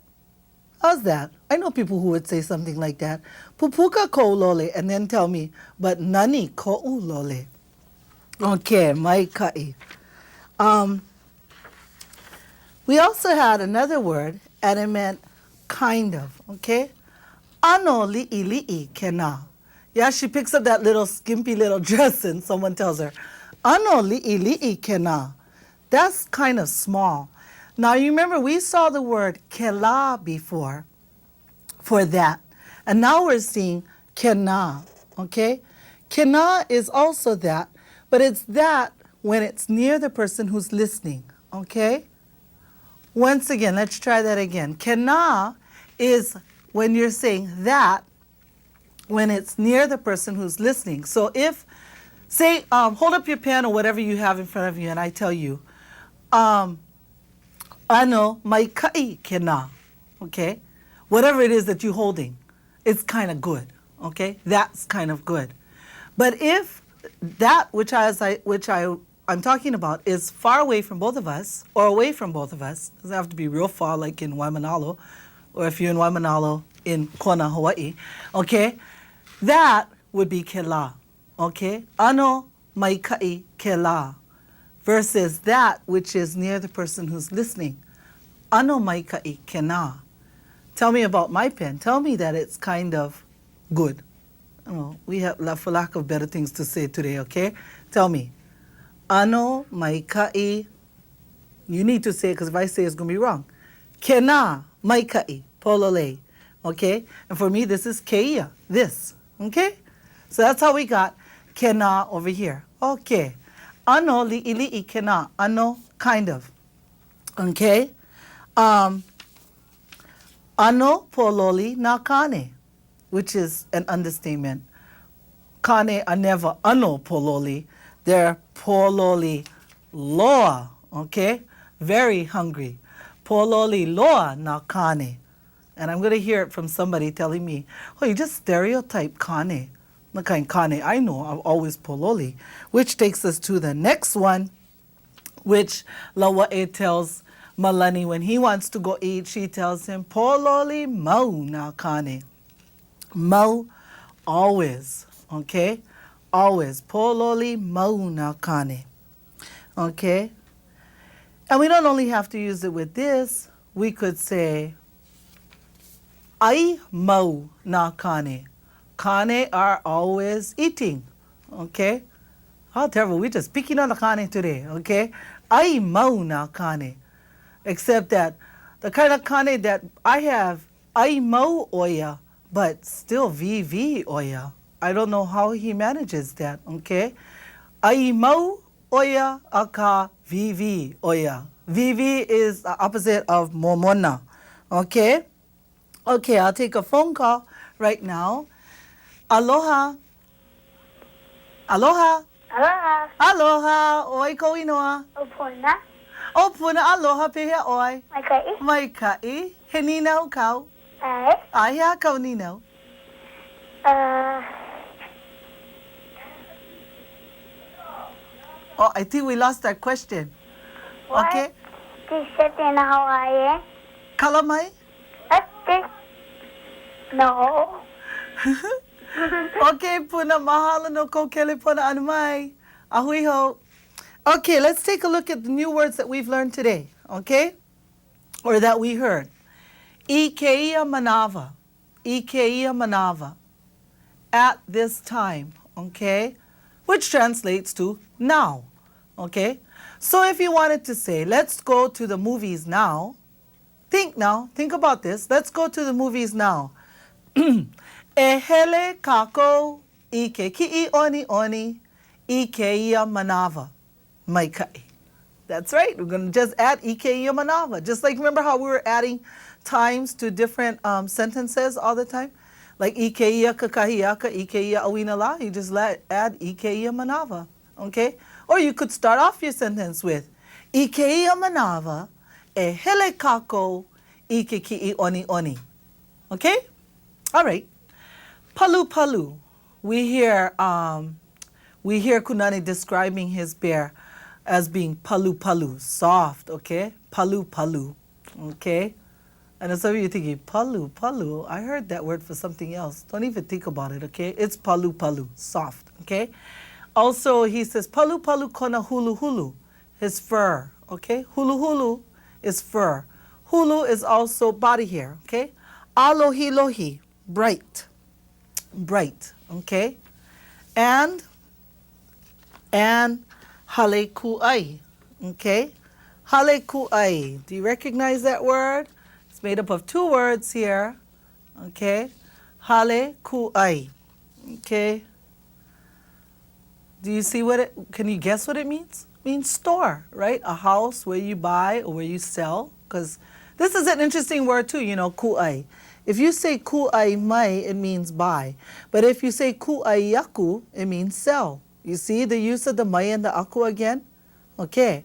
Speaker 2: How's that? I know people who would say something like that. Pupuka ko'u lole, and then tell me, but nani ko'u lole. Okay, mai ka'i. We also had another word, and it meant kind of, okay? Ano li'i li'i kena. Yeah, she picks up that little skimpy little dress and someone tells her, Ano li'i li'i kena. That's kind of small. Now, you remember we saw the word kela before for that. And now we're seeing kena, okay? Kena is also that, but it's that when it's near the person who's listening, okay? Once again, let's try that again. Kena is when you're saying that when it's near the person who's listening. So if, say, hold up your pen or whatever you have in front of you and I tell you, ano mai kai kena, okay? Whatever it is that you're holding, it's kind of good, okay? That's kind of good. But if that I'm talking about is far away from both of us or away from both of us, doesn't have to be real far like in Waimanalo, or if you're in Waimanalo in Kona, Hawaii, okay? That would be kela, okay? Ano mai kai kela versus that which is near the person who's listening. Ano mai kai kena. Tell me about my pen. Tell me that it's kind of good. Oh, we have, for lack of better things to say today, okay? Tell me. Ano mai kai. You need to say it because if I say it's going to be wrong. Kena mai kai polole. Okay? And for me, this is keia. This. Okay? So that's how we got kena over here. Okay. Ano li'i li'i kena. Ano, kind of. Okay? Ano pololi na kane, which is an understatement. Kane are never ano pololi. They're pololi loa, okay? Very hungry. Pololi loa na kane. And I'm going to hear it from somebody telling me, oh, you just stereotype kane. The kind kane I know, I'm always pololi. Which takes us to the next one, which Lawa'e tells Malani when he wants to go eat, she tells him, pololi mau na kane. Mau, always, okay? Always. Pololi mau na kane. Okay? And we don't only have to use it with this. We could say, ai mau na kane. Kane are always eating. Okay? How terrible. We're just picking on the kane today. Okay? Ai mau na kane. Except that the kind of kane that I have Ai mau oia, but still VV oia. I don't know how he manages that, okay? Ai mau oia aka VV oia. VV is the opposite of momona, okay? Okay, I'll take a phone call right now. Aloha. Aloha.
Speaker 7: Aloha.
Speaker 2: Aloha. Oi ko inoa.
Speaker 7: Opuna.
Speaker 2: O puna aloha pehea oi.
Speaker 7: Maikai.
Speaker 2: Mai kai. He ninau kau.
Speaker 7: Ai.
Speaker 2: Ahia kau ninau. Oh, I think we lost that question.
Speaker 7: What?
Speaker 2: Okay.
Speaker 7: T-shirt in Hawaii.
Speaker 2: Kalamai?
Speaker 7: No.
Speaker 2: Okay, puna mahalo no kokele puna anumai. Ahui ho. Okay, let's take a look at the new words that we've learned today, okay? Or that we heard. Ikeia manava. Ikeia manava. At this time, okay? Which translates to now, okay? So if you wanted to say, let's go to the movies now, think about this. Let's go to the movies now. Ehele kako ike ki'i oni oni ikeia manava maikai. That's right. We're going to just add ikeia manava. Just like remember how we were adding times to different sentences all the time? Like ikeia kakahiaka ikeia awinala. You just add ikeia manava. Okay? Or you could start off your sentence with ikeia manava ehele kako ike ki'i oni oni. Okay? All right. Palu palu. We hear Kunani describing his bear as being palu palu, soft, okay? Palu palu, okay? And some of you thinking, palu palu, I heard that word for something else. Don't even think about it, okay? It's palu palu, soft, okay? Also, he says, palu palu kona hulu hulu, his fur, okay? Hulu hulu is fur. Hulu is also body hair, okay? Alohi lohi, bright. Bright, okay? And hale ku'ai, okay? Hale ku'ai. Do you recognize that word? It's made up of two words here, okay? Hale ku'ai, okay? Do you see can you guess what it means? It means store, right? A house where you buy or where you sell. Because this is an interesting word too, ku'ai. If you say ku'ai mai, it means buy. But if you say ku'ai yaku, it means sell. You see the use of the mai and the aku again? Okay.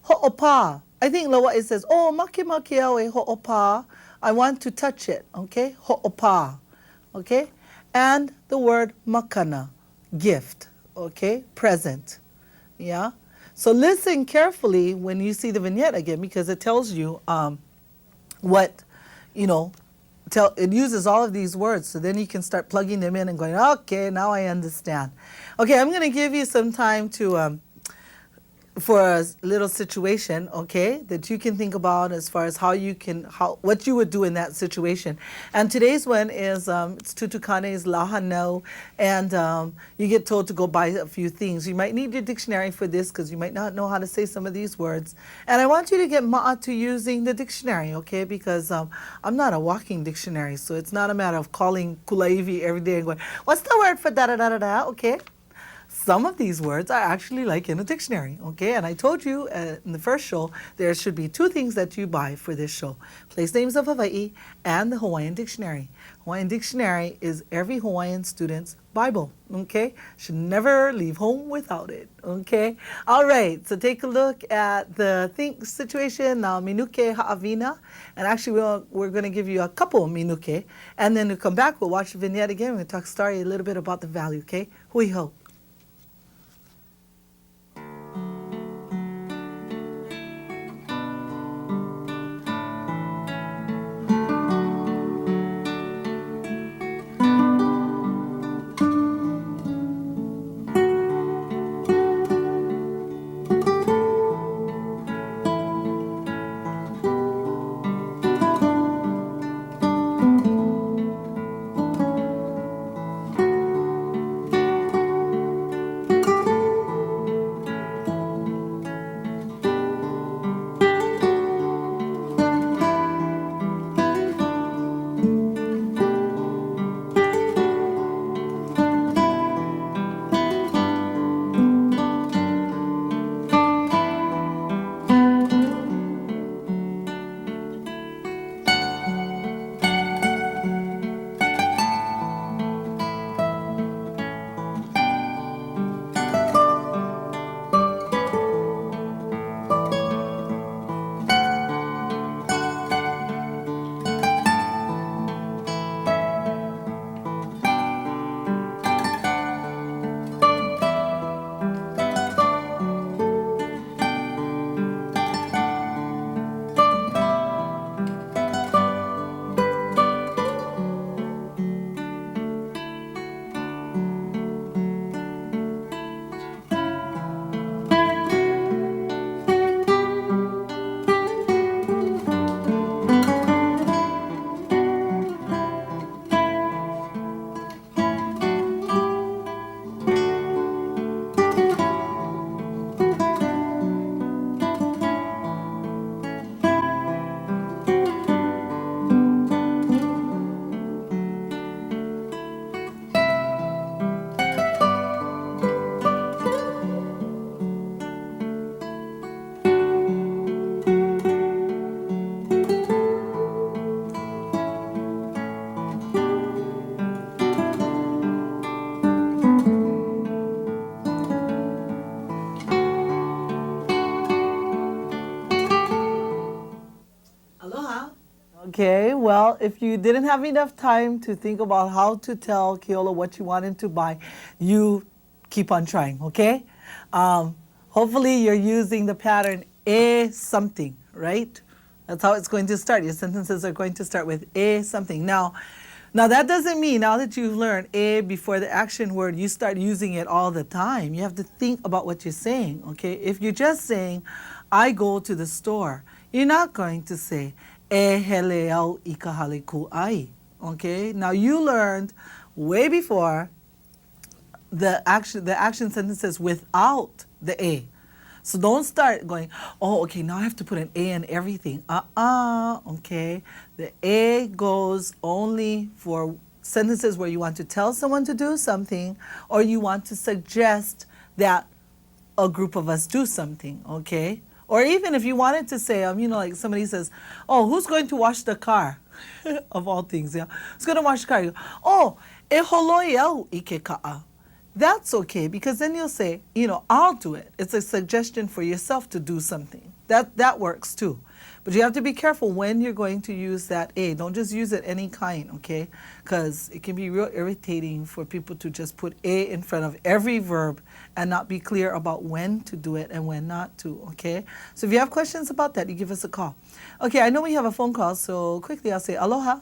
Speaker 2: Ho'opa. I think Lawa it says, oh, maki maki awe ho'opa. I want to touch it. Okay? Ho'opa. Okay? And the word makana, gift. Okay? Present. Yeah? So listen carefully when you see the vignette again because it tells you what, it uses all of these words, so then you can start plugging them in and going, okay, now I understand. Okay, I'm going to give you some time to for a little situation, okay, that you can think about as far as what you would do in that situation. And today's one is it's Tutukane's Lahano, and you get told to go buy a few things. You might need your dictionary for this because you might not know how to say some of these words. And I want you to get ma'a to using the dictionary, okay, because I'm not a walking dictionary, so it's not a matter of calling Kulāiwi every day and going, what's the word for da-da-da-da-da, okay? Some of these words are actually like in a dictionary, okay? And I told you in the first show, there should be two things that you buy for this show. Place Names of Hawaii and the Hawaiian Dictionary. Hawaiian Dictionary is every Hawaiian student's Bible, okay? Should never leave home without it, okay? All right, so take a look at the think situation, now minuke ha'avina. And actually, we're going to give you a couple minuke. And then we'll come back, we'll watch the vignette again. We're going to talk story a little bit about the value, okay? Hui ho. well, if you didn't have enough time to think about how to tell Keola what you want him to buy, you keep on trying, okay? Hopefully you're using the pattern a something, right? That's how it's going to start. Your sentences are going to start with a something. Now that doesn't mean now that you've learned a before the action word, you start using it all the time. You have to think about what you're saying, okay? If you're just saying, I go to the store, you're not going to say, e hele au ikahale ku'ai, okay? Now you learned way before the action sentences without the a. So don't start going, oh, okay, now I have to put an a in everything. Okay? The a goes only for sentences where you want to tell someone to do something or you want to suggest that a group of us do something, okay? Or even if you wanted to say, like somebody says, oh, who's going to wash the car? Of all things, yeah. Who's going to wash the car? You go, oh, e holoi au ike ka'a. That's okay, because then you'll say, I'll do it. It's a suggestion for yourself to do something. That works too. But you have to be careful when you're going to use that a. Don't just use it any kind, okay? Because it can be real irritating for people to just put a in front of every verb and not be clear about when to do it and when not to, okay? So if you have questions about that, you give us a call. Okay, I know we have a phone call, so quickly I'll say aloha.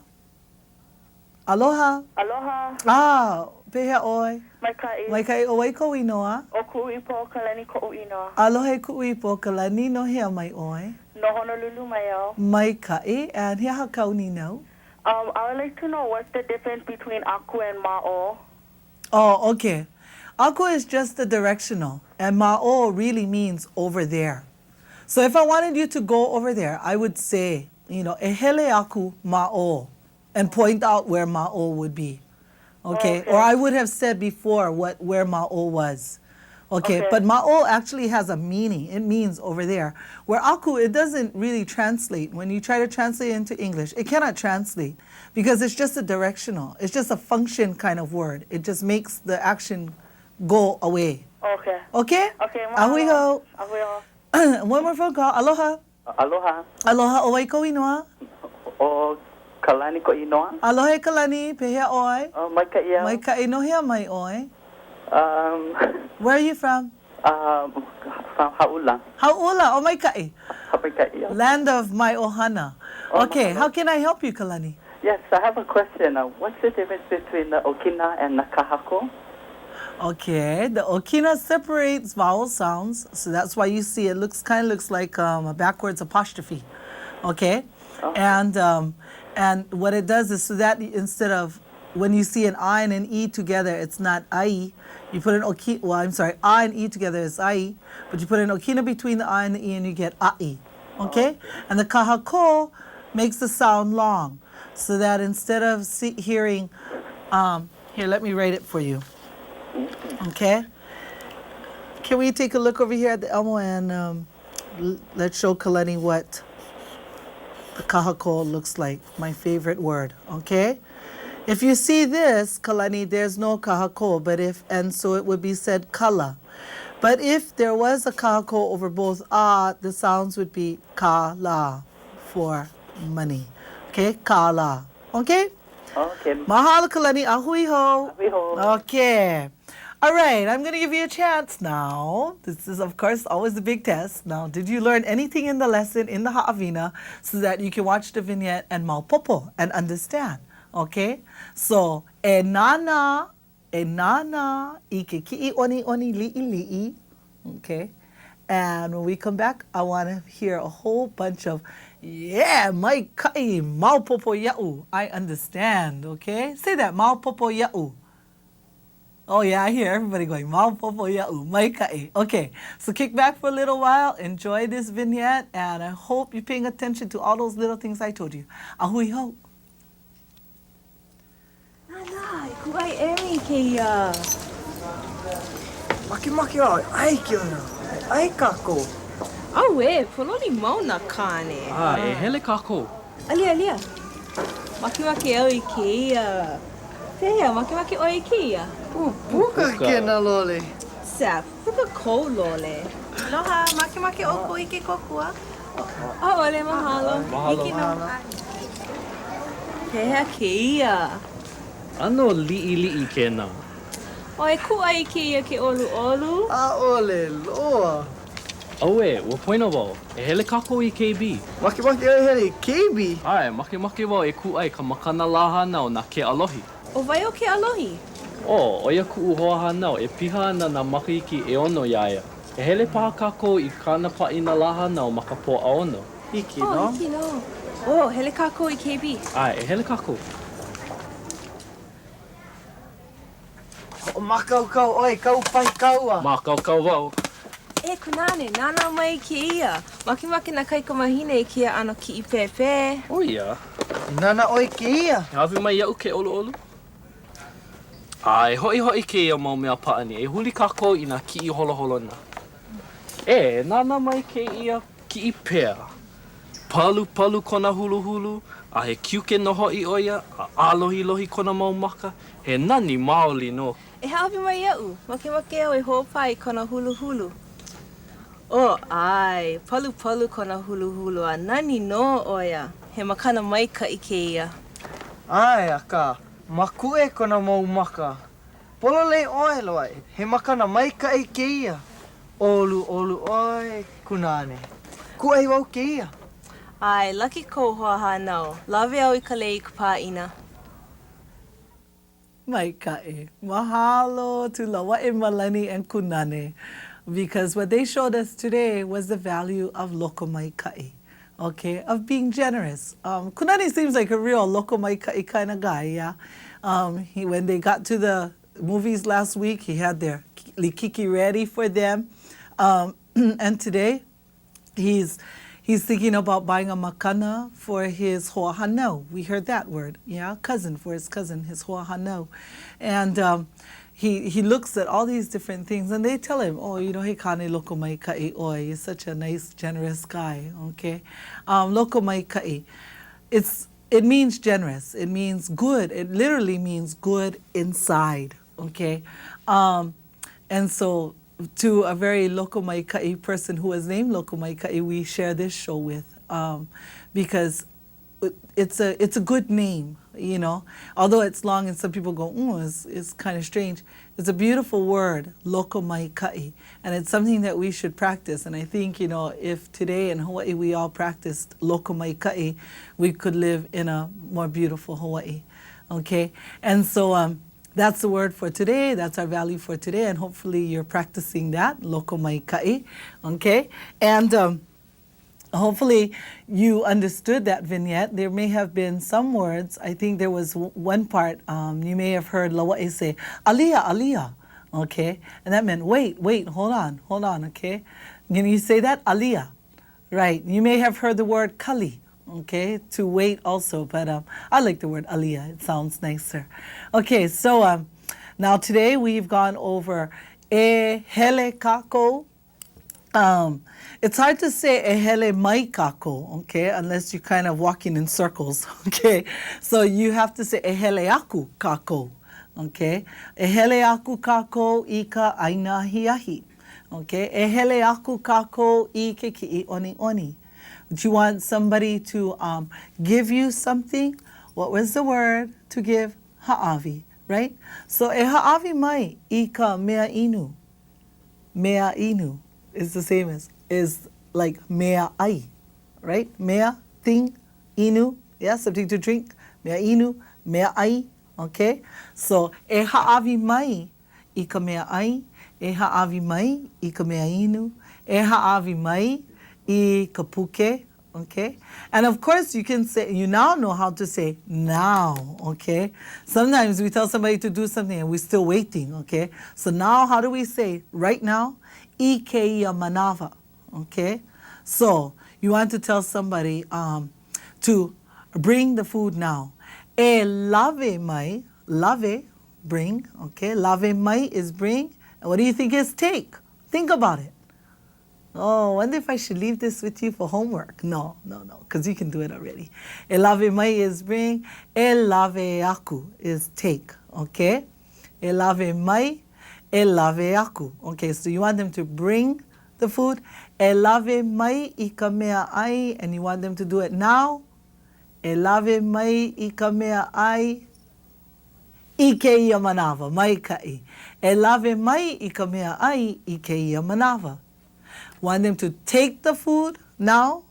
Speaker 2: Aloha.
Speaker 7: Aloha.
Speaker 2: Pehea oi. Maikai o wai ko inoa.
Speaker 7: O ku'ipo kalani ko u'inoa.
Speaker 2: Aloha ku'ipo kalani no hea mai oi.
Speaker 7: No Honolulu mai au.
Speaker 2: Maikai, and hea hakau ni nau.
Speaker 7: I would like to know what's the difference between aku and ma'o.
Speaker 2: Oh, okay. Aku is just the directional, and ma'o really means over there. So if I wanted you to go over there, I would say, e hele aku ma'o, and point out where ma'o would be. Okay? Or I would have said before where ma'o was. Okay? But ma'o actually has a meaning. It means over there. Where aku, it doesn't really translate. When you try to translate into English, it cannot translate because it's just a directional. It's just a function kind of word. It just makes the action go away.
Speaker 7: Okay.
Speaker 2: Okay?
Speaker 7: Okay.
Speaker 2: Ahui ho.
Speaker 7: Ahui ho.
Speaker 2: One more phone call. Aloha.
Speaker 8: Aloha.
Speaker 2: Aloha o waiko inoa.
Speaker 8: O kalani ko inoa.
Speaker 2: Aloha kalani, pehea oi.
Speaker 8: Maika ia.
Speaker 2: Maika inohea mai oi. Where are you from?
Speaker 8: From Haula.
Speaker 2: Haula, o Maikai.
Speaker 8: Maika ia.
Speaker 2: Land of my ohana. Okay, how can I help you, Kalani?
Speaker 8: Yes, I have a question. What's the difference between the okina and the kahako?
Speaker 2: Okay, the okina separates vowel sounds, so that's why you see it kind of looks like a backwards apostrophe. Okay? And what it does is so that instead of when you see an I and an E together, it's not ai. You put an I and E together is ai, but you put an okina between the I and the E and you get ai. Okay? And the kahako makes the sound long, so that instead of hearing, here, let me write it for you. Okay? Can we take a look over here at the Elmo and let's show Kalani what the kahako looks like, my favorite word, okay? If you see this, Kalani, there's no kahako, and so it would be said kala. But if there was a kahako over both the sounds would be kala for money. Okay? Kala. Okay?
Speaker 8: Okay.
Speaker 2: Mahalo, Kalani. Ahui ho.
Speaker 8: Ahui ho.
Speaker 2: Okay. All right, I'm going to give you a chance now. This is, of course, always a big test. Now, did you learn anything in the lesson, in the ha'awina, so that you can watch the vignette and maupopo and understand? Okay? So, e nana, ike ki'i oni li'i. Okay? And when we come back, I want to hear a whole bunch of, yeah, mai kai, maupopo ya'u. I understand, okay? Say that, maupopo ya'u. Oh yeah, I hear everybody going, maupopo ya'u, mai kai. Okay, so kick back for a little while, enjoy this vignette, and I hope you're paying attention to all those little things I told you. Ahui ho.
Speaker 5: Nana, kuai eri keia.
Speaker 4: Maki au, ai kiona. Ai kako.
Speaker 5: Awe, poloni mauna kane.
Speaker 6: E hele kako.
Speaker 5: Alia. Maki au I keia. Pehea, maki o I keia.
Speaker 4: Puka kena lole.
Speaker 5: Sa, puka ko lole.
Speaker 3: Aloha, maki o ko ike kokua.
Speaker 5: Ole, mahalo.
Speaker 6: Mahalo.
Speaker 5: Hiki no. Pehea keia.
Speaker 6: Ano li'i kena.
Speaker 5: O e ku'ai keia ke olu.
Speaker 4: A ole loa.
Speaker 6: Aue, ua poina wau. E hele kako I KB.
Speaker 4: Maki au hele KB.
Speaker 6: Ai, make wau e ku'ai ka makana laha nau na ke alohi.
Speaker 5: O vai o ke alohi?
Speaker 6: O ia ku'u hoa nau e piha ana na makahiki e ono iaia. E hele paha kako I kana pa'ina laha nau ma ka po aono.
Speaker 4: Hiki no.
Speaker 5: Hiki no. O, hele kako I KB.
Speaker 6: Ai, e hele kako.
Speaker 4: O makau oi, kau pai kaua.
Speaker 6: Ma kau wau.
Speaker 5: E kunane, nana mai ke ia. Makimaki na kaikamahine I kia ano ki I pepe.
Speaker 6: O ia.
Speaker 4: Nana oi ke ia.
Speaker 6: E hawi mai iau ke olu. Ai, hoi ke ia mau mea pa'ani. E huli kako I na ki'i holoholona. E, nana mai ke ia ki'i pea. Palu kona hulu. A he kiuke noho I oia. A alohi kona mau maka. He nani maoli no.
Speaker 5: E hawi mai iau. Makimaki au e hopai kona hulu. O, ai, palu kona hulu. A nani no oia. He makana maika I ke ia.
Speaker 4: Ai, aka. Makue kona mau maka. Pololei oe loai. He makana maika I ke ia. Olu oi, kunane. Ku'ei wau ke ia.
Speaker 5: Ai, laki kou hoa hanau. Lawe au I ka lei ka pāina.
Speaker 2: Maika'i. Mahalo to Lawa'e Malani and Kunane. Because what they showed us today was the value of loko maika'i. Okay, of being generous. Kunani seems like a real loko maika'i kind of guy, yeah? When they got to the movies last week, he had their likiki ready for them. And today, he's thinking about buying a makana for his hoa hanau. We heard that word, yeah? Cousin, for his cousin, his hoa hanau. And he looks at all these different things, and they tell him, oh, you know, he kane loko mai ka'i oi. He's such a nice, generous guy, okay? Loko mai ka'i. It means generous. It means good. It literally means good inside, okay? And so to a very loko mai ka'i person who is named loko mai ka'i, we share this show with, because it's a good name, you know. Although it's long and some people go, it's kind of strange. It's a beautiful word, loko mai ka'i, and it's something that we should practice. And I think, you know, if today in Hawaii we all practiced loko mai ka'i, we could live in a more beautiful Hawaii, okay? And so that's the word for today. That's our value for today, and hopefully you're practicing that, loko mai ka'i, okay? And hopefully you understood that vignette. There may have been some words. I think there was one part, you may have heard Lawa'e say, aliyah, okay? And that meant, wait, hold on, okay? Can you say that? Aliyah, right. You may have heard the word kali, okay, to wait also, but I like the word aliyah. It sounds nicer. Okay, so now today we've gone over e hele kako. It's hard to say ehele mai kako, okay, unless you're kind of walking in circles, okay? So you have to say ehele aku kako, okay? Ehele aku kako ika aina hiahi, okay? Ehele aku kako ike ki oni. Do you want somebody to give you something? What was the word to give? Ha'avi, right? So e ha'avi mai ika mea inu. Mea inu is the same as, is like mea ai, right? Mea, thing, inu, yeah, something to drink. Mea inu, mea ai, okay? So e ha'avi mai ika mea ai, e ha'avi mai ika mea inu, e ha'avi mai I ka puke, okay? And of course you can say, you now know how to say now, okay? Sometimes we tell somebody to do something and we're still waiting, okay? So now how do we say right now? Ike ia manava, okay? So you want to tell somebody to bring the food now. E lave mai, lave, bring, okay? Lave mai is bring. And what do you think is take? Think about it. Oh, I wonder if I should leave this with you for homework. No, because you can do it already. E lave mai is bring. E lave aku is take, okay? E lave mai, e lave aku. Okay, so you want them to bring the food. E lave mai I ka mea ai, and you want them to do it now. E lawe mai I ka mea ai I ke ia manawa, mai kai. E lawe mai I ka mea ai I ke ia manawa. Want them to take the food now?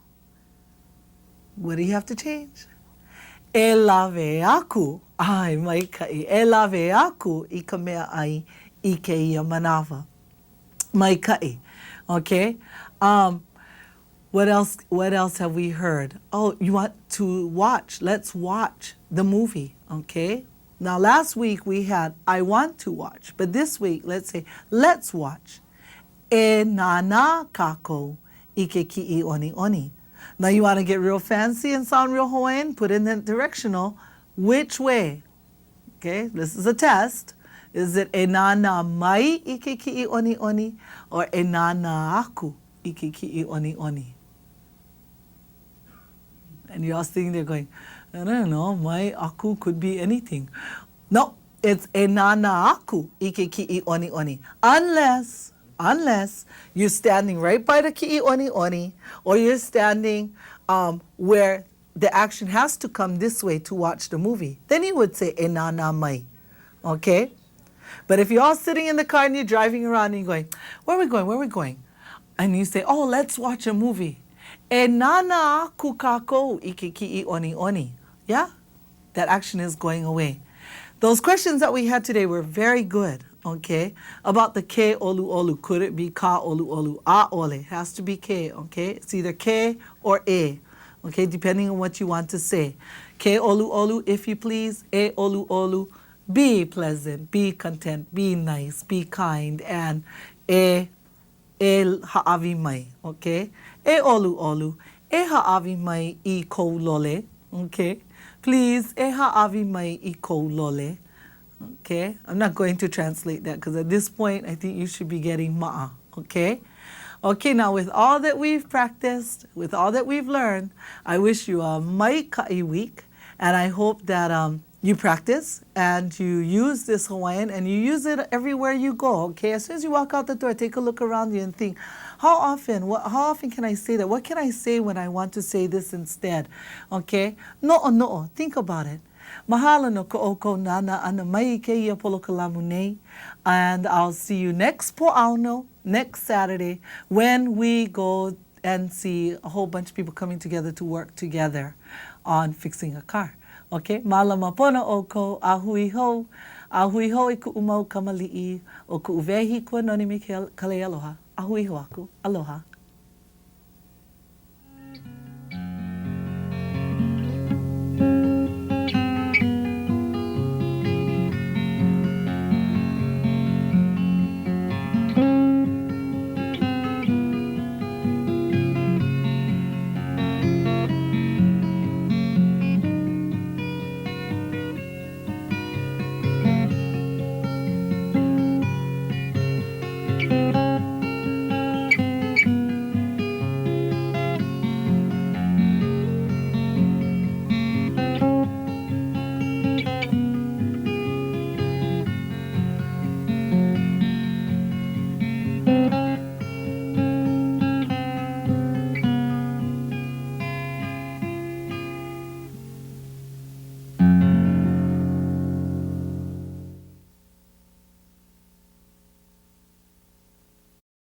Speaker 2: What do you have to change? E lawe aku, ai mai kai. E lawe aku I ka mea ai I ke ia manawa. Mai kai. Okay? What else have we heard? Oh, you want to watch. Let's watch the movie, okay? Now, last week we had, I want to watch. But this week, let's say, let's watch. E nana kako I ke ki'i oni oni. Now, you want to get real fancy and sound real Hawaiian? Put in the directional. Which way? Okay, this is a test. Is it e nana mai I ke ki'i oni oni or e nana aku I ke ki'i oni oni? And you're all sitting there going, I don't know, mai aku could be anything. No, it's e nana aku I ke ki'i oni oni. Unless you're standing right by the ki'i oni oni, or you're standing where the action has to come this way to watch the movie. Then you would say e nana mai. Okay? But if you're all sitting in the car and you're driving around and you're going, where are we going? Where are we going? And you say, oh, let's watch a movie. E nana aku kako I ke ki'i oni oni. Yeah? That action is going away. Those questions that we had today were very good, okay? About the ke olu olu. Could it be ka olu olu? A ole. It has to be ke, okay? It's either ke or e, okay? Depending on what you want to say. Ke olu olu, if you please. E olu olu. Be pleasant, be content, be nice, be kind, and e ha'awi mai, okay? E olu olu, e ha'awi mai I kou lole, okay? Please, e ha'awi mai I kou lole, okay? I'm not going to translate that because at this point, I think you should be getting ma'a, okay? Okay, now with all that we've practiced, with all that we've learned, I wish you a mai ka'i week, and I hope that you practice and you use this Hawaiian and you use it everywhere you go, okay? As soon as you walk out the door, take a look around you and think, how often can I say that? What can I say when I want to say this instead? Okay? No'o. Think about it. Mahalo no ko'oko nana ana mai ke ia polokalamu nei. And I'll see you next po'auno, next Saturday, when we go and see a whole bunch of people coming together to work together on fixing a car. Okay, malama pono oko, ahui ho I ku umau kamali'i, o ku uwehi kua noni me kale aloha. Ahui ho aku, aloha.